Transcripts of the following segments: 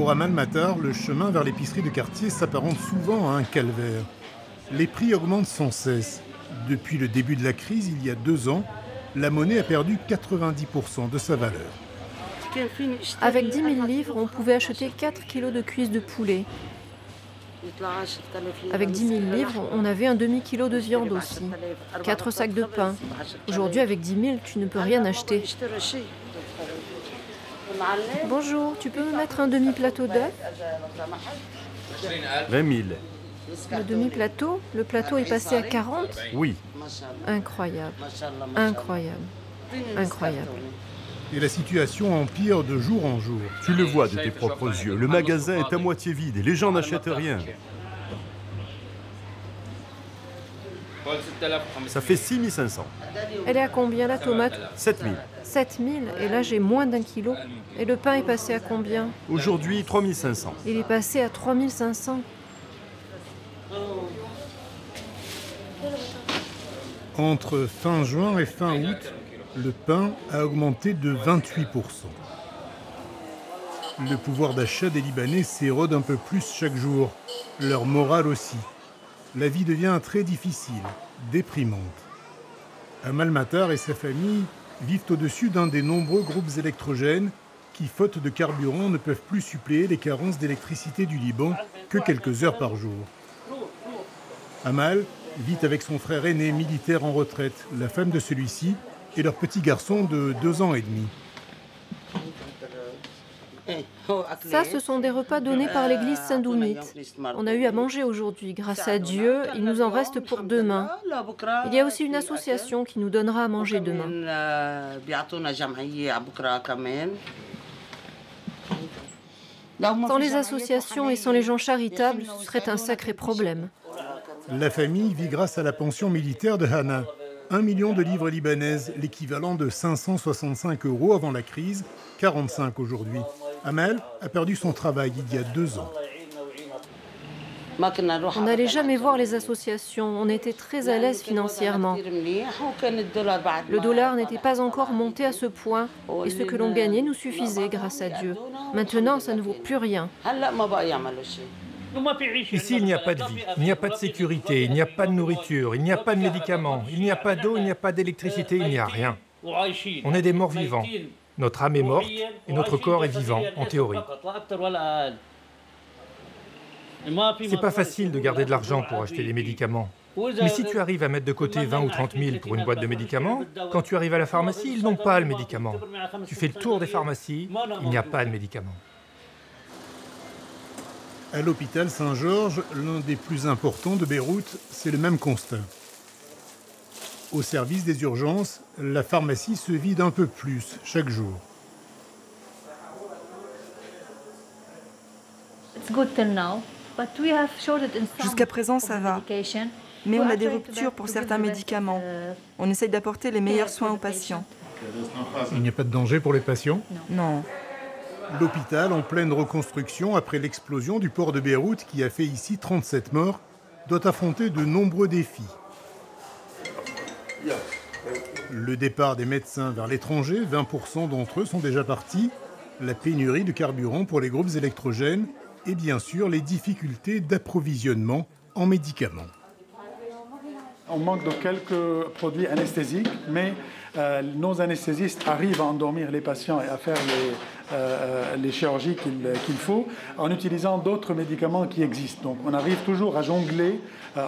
Pour Amal Matar, le chemin vers l'épicerie de quartier s'apparente souvent à un calvaire. Les prix augmentent sans cesse. Depuis le début de la crise, il y a 2 ans, la monnaie a perdu 90% de sa valeur. Avec 10 000 livres, on pouvait acheter 4 kilos de cuisses de poulet. Avec 10 000 livres, on avait un demi-kilo de viande aussi. 4 sacs de pain. Aujourd'hui, avec 10 000, tu ne peux rien acheter. Bonjour, tu peux me mettre un demi-plateau d'œufs? 20 000. Le demi-plateau? Le plateau est passé à 40? Oui. Incroyable. Incroyable. Incroyable. Et la situation empire de jour en jour. Tu le vois de tes propres yeux. Le magasin est à moitié vide et les gens n'achètent rien. Ça fait 6 500. Elle est à combien la tomate? 7 000. 7 000, et là j'ai moins d'1 kilo. Et le pain est passé à combien? Aujourd'hui, 3 500. Il est passé à 3 500. Entre fin juin et fin août, le pain a augmenté de 28%. Le pouvoir d'achat des Libanais s'érode un peu plus chaque jour. Leur morale aussi. La vie devient très difficile, déprimante. Amal Matar et sa famille vivent au-dessus d'un des nombreux groupes électrogènes qui, faute de carburant, ne peuvent plus suppléer les carences d'électricité du Liban que quelques heures par jour. Amal vit avec son frère aîné militaire en retraite, la femme de celui-ci et leur petit garçon de 2 ans et demi. Ça, ce sont des repas donnés par l'église Saint-Doumite. On a eu à manger aujourd'hui. Grâce à Dieu, il nous en reste pour demain. Il y a aussi une association qui nous donnera à manger demain. Sans les associations et sans les gens charitables, ce serait un sacré problème. La famille vit grâce à la pension militaire de Hana. 1 million de livres libanaises, l'équivalent de 565 € avant la crise, 45 aujourd'hui. Amal a perdu son travail il y a 2 ans. On n'allait jamais voir les associations, on était très à l'aise financièrement. Le dollar n'était pas encore monté à ce point et ce que l'on gagnait nous suffisait grâce à Dieu. Maintenant, ça ne vaut plus rien. Ici, il n'y a pas de vie, il n'y a pas de sécurité, il n'y a pas de nourriture, il n'y a pas de médicaments, il n'y a pas d'eau, il n'y a pas d'électricité, il n'y a rien. On est des morts vivants. Notre âme est morte et notre corps est vivant, en théorie. C'est pas facile de garder de l'argent pour acheter des médicaments. Mais si tu arrives à mettre de côté 20 ou 30 000 pour une boîte de médicaments, quand tu arrives à la pharmacie, ils n'ont pas le médicament. Tu fais le tour des pharmacies, il n'y a pas de médicaments. À l'hôpital Saint-Georges, l'un des plus importants de Beyrouth, c'est le même constat. Au service des urgences, la pharmacie se vide un peu plus chaque jour. Jusqu'à présent, ça va. Mais on a des ruptures pour certains médicaments. On essaye d'apporter les meilleurs soins aux patients. Il n'y a pas de danger pour les patients? Non. L'hôpital, en pleine reconstruction après l'explosion du port de Beyrouth qui a fait ici 37 morts, doit affronter de nombreux défis. Le départ des médecins vers l'étranger, 20% d'entre eux sont déjà partis, la pénurie de carburant pour les groupes électrogènes et bien sûr les difficultés d'approvisionnement en médicaments. On manque de quelques produits anesthésiques, mais nos anesthésistes arrivent à endormir les patients et à faire les chirurgies qu'il faut en utilisant d'autres médicaments qui existent. Donc on arrive toujours à jongler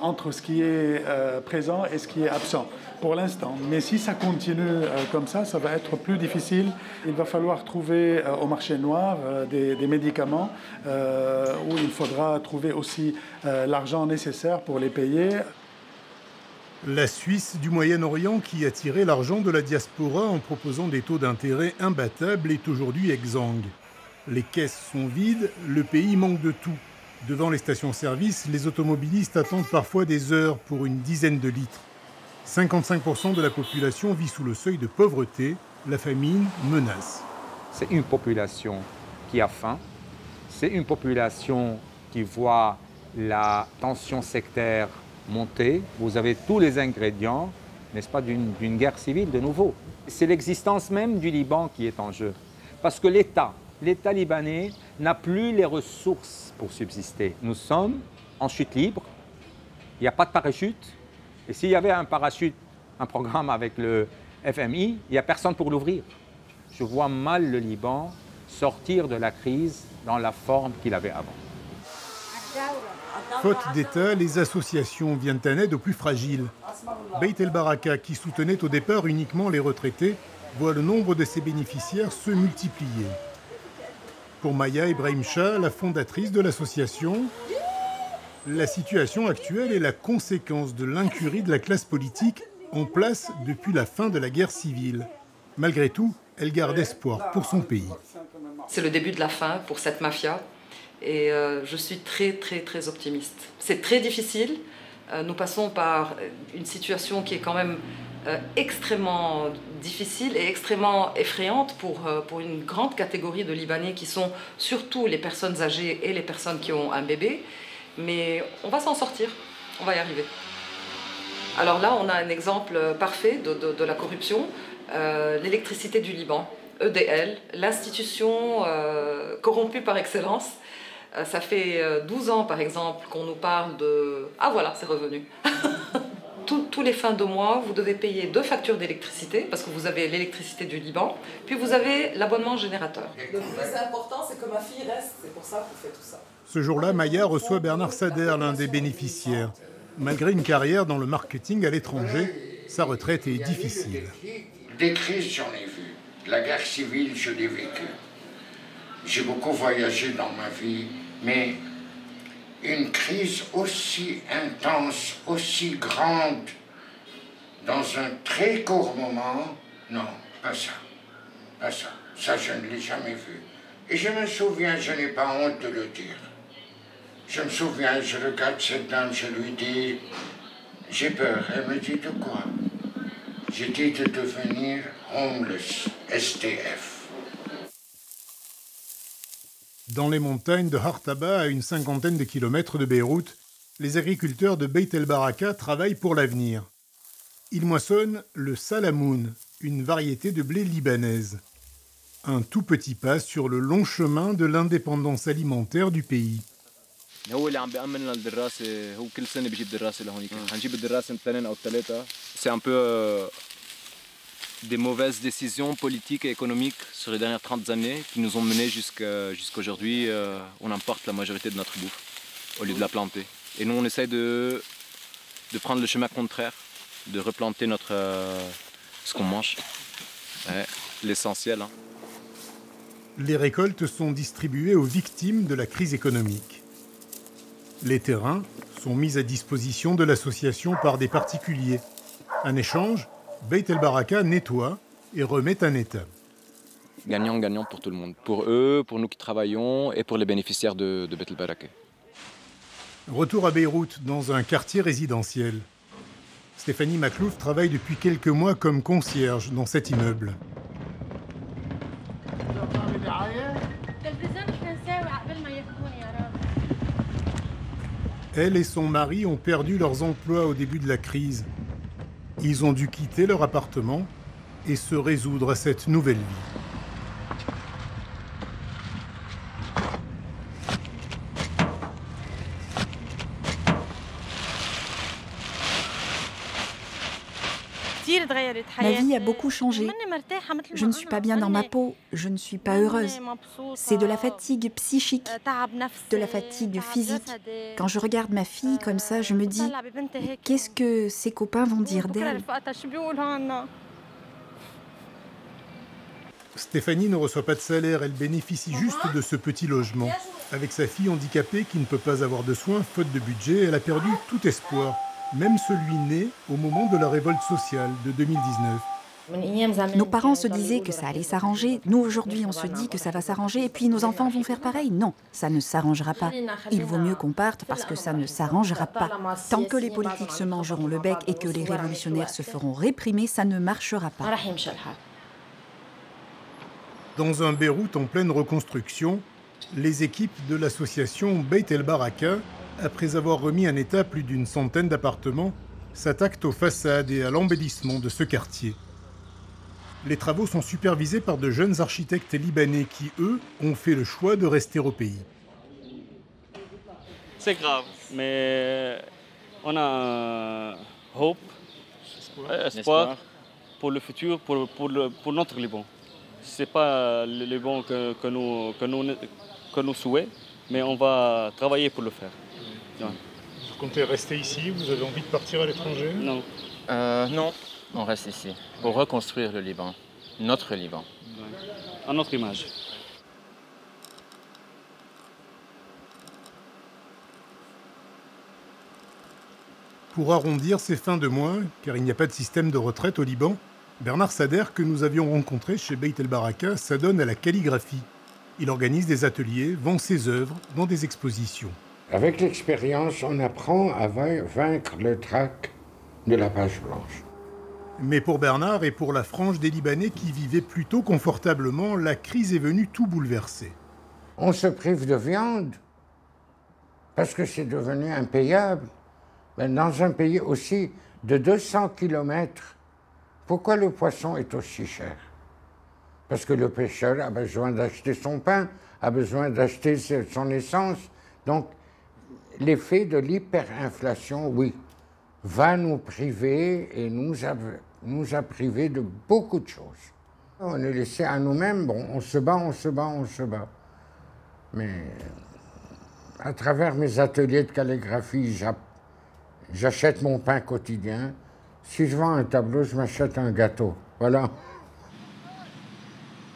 entre ce qui est présent et ce qui est absent pour l'instant. Mais si ça continue comme ça va être plus difficile. Il va falloir trouver au marché noir des médicaments où il faudra trouver aussi l'argent nécessaire pour les payer. La Suisse du Moyen-Orient, qui a tiré l'argent de la diaspora en proposant des taux d'intérêt imbattables, est aujourd'hui exsangue. Les caisses sont vides, le pays manque de tout. Devant les stations-service, les automobilistes attendent parfois des heures pour une dizaine de litres. 55% de la population vit sous le seuil de pauvreté. La famine menace. C'est une population qui a faim. C'est une population qui voit la tension sectaire monter. Vous avez tous les ingrédients, n'est-ce pas, d'une guerre civile de nouveau. C'est l'existence même du Liban qui est en jeu. Parce que l'État l'État libanais n'a plus les ressources pour subsister. Nous sommes en chute libre, il n'y a pas de parachute. Et s'il y avait un parachute, un programme avec le FMI, il n'y a personne pour l'ouvrir. Je vois mal le Liban sortir de la crise dans la forme qu'il avait avant. Faute d'État, les associations viennent en aide aux plus fragiles. Beit El Baraka, qui soutenait au départ uniquement les retraités, voit le nombre de ses bénéficiaires se multiplier. Pour Maya Ibrahim Shah, la fondatrice de l'association, la situation actuelle est la conséquence de l'incurie de la classe politique en place depuis la fin de la guerre civile. Malgré tout, elle garde espoir pour son pays. C'est le début de la fin pour cette mafia et je suis très optimiste. C'est très difficile. Nous passons par une situation qui est quand même extrêmement difficile et extrêmement effrayante pour une grande catégorie de Libanais qui sont surtout les personnes âgées et les personnes qui ont un bébé. Mais on va s'en sortir, on va y arriver. Alors là, on a un exemple parfait de la corruption, l'électricité du Liban, EDL, l'institution corrompue par excellence. Ça fait 12 ans, par exemple, qu'on nous parle de... Ah voilà, c'est revenu. Tous les fins de mois, vous devez payer 2 factures d'électricité, parce que vous avez l'électricité du Liban, puis vous avez l'abonnement générateur. Le plus important, c'est que ma fille reste, c'est pour ça qu'on fait tout ça. Ce jour-là, Maya reçoit Bernard Sader, l'un des bénéficiaires. Malgré une carrière dans le marketing à l'étranger, sa retraite est difficile. Des crises, j'en ai vu. La guerre civile, je l'ai vécue. J'ai beaucoup voyagé dans ma vie, mais une crise aussi intense, aussi grande, dans un très court moment, non, pas ça. Pas ça. Ça, je ne l'ai jamais vu. Et je me souviens, je n'ai pas honte de le dire. Je me souviens, je regarde cette dame, je lui dis, j'ai peur. Elle me dit de quoi? J'ai dit de devenir homeless, STF. Dans les montagnes de Hartaba, à une 50aine de kilomètres de Beyrouth, les agriculteurs de Beit El Baraka travaillent pour l'avenir. Ils moissonnent le salamoun, une variété de blé libanaise. Un tout petit pas sur le long chemin de l'indépendance alimentaire du pays. C'est un peu des mauvaises décisions politiques et économiques sur les dernières 30 années qui nous ont menés jusqu'aujourd'hui. On importe la majorité de notre bouffe au lieu de la planter. Et nous, on essaye de prendre le chemin contraire, de replanter ce qu'on mange, l'essentiel. Hein. Les récoltes sont distribuées aux victimes de la crise économique. Les terrains sont mis à disposition de l'association par des particuliers. En échange, Beit El Baraka nettoie et remet en état. Gagnant-gagnant pour tout le monde. Pour eux, pour nous qui travaillons et pour les bénéficiaires de Beit El Baraka. Retour à Beyrouth, dans un quartier résidentiel. Stéphanie Maklouf travaille depuis quelques mois comme concierge dans cet immeuble. Elle et son mari ont perdu leurs emplois au début de la crise. Ils ont dû quitter leur appartement et se résoudre à cette nouvelle vie. Ma vie a beaucoup changé. Je ne suis pas bien dans ma peau, je ne suis pas heureuse. C'est de la fatigue psychique, de la fatigue physique. Quand je regarde ma fille comme ça, je me dis, qu'est-ce que ses copains vont dire d'elle? Stéphanie ne reçoit pas de salaire, elle bénéficie juste de ce petit logement. Avec sa fille handicapée qui ne peut pas avoir de soins, faute de budget, elle a perdu tout espoir. Même celui né au moment de la révolte sociale de 2019. Nos parents se disaient que ça allait s'arranger. Nous, aujourd'hui, on se dit que ça va s'arranger et puis nos enfants vont faire pareil. Non, ça ne s'arrangera pas. Il vaut mieux qu'on parte parce que ça ne s'arrangera pas. Tant que les politiques se mangeront le bec et que les révolutionnaires se feront réprimer, ça ne marchera pas. Dans un Beyrouth en pleine reconstruction, les équipes de l'association Beit El Baraka, après avoir remis en état plus d'une centaine d'appartements, s'attaquent aux façades et à l'embellissement de ce quartier. Les travaux sont supervisés par de jeunes architectes libanais qui, eux, ont fait le choix de rester au pays. C'est grave, mais on a espoir pour le futur, pour notre Liban. Ce n'est pas le Liban que nous souhaitons, mais on va travailler pour le faire. Ouais. Vous comptez rester ici? Vous avez envie de partir à l'étranger? Non. Non, on reste ici pour reconstruire le Liban, notre Liban. À notre image. Pour arrondir ces fins de mois, car il n'y a pas de système de retraite au Liban, Bernard Sader, que nous avions rencontré chez Beit El Baraka, s'adonne à la calligraphie. Il organise des ateliers, vend ses œuvres dans des expositions. Avec l'expérience, on apprend à vaincre le trac de la page blanche. Mais pour Bernard et pour la frange des Libanais qui vivaient plutôt confortablement, la crise est venue tout bouleverser. On se prive de viande parce que c'est devenu impayable. Mais dans un pays aussi de 200 km, pourquoi le poisson est aussi cher? Parce que le pêcheur a besoin d'acheter son pain, a besoin d'acheter son essence. Donc, l'effet de l'hyperinflation, oui, va nous priver et nous a privés de beaucoup de choses. On est laissé à nous-mêmes, bon, on se bat. Mais à travers mes ateliers de calligraphie, j'achète mon pain quotidien. Si je vends un tableau, je m'achète un gâteau. Voilà.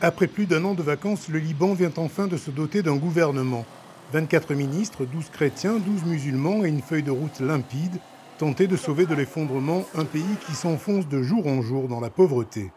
Après plus d'un an de vacances, le Liban vient enfin de se doter d'un gouvernement. 24 ministres, 12 chrétiens, 12 musulmans et une feuille de route limpide, tenter de sauver de l'effondrement un pays qui s'enfonce de jour en jour dans la pauvreté.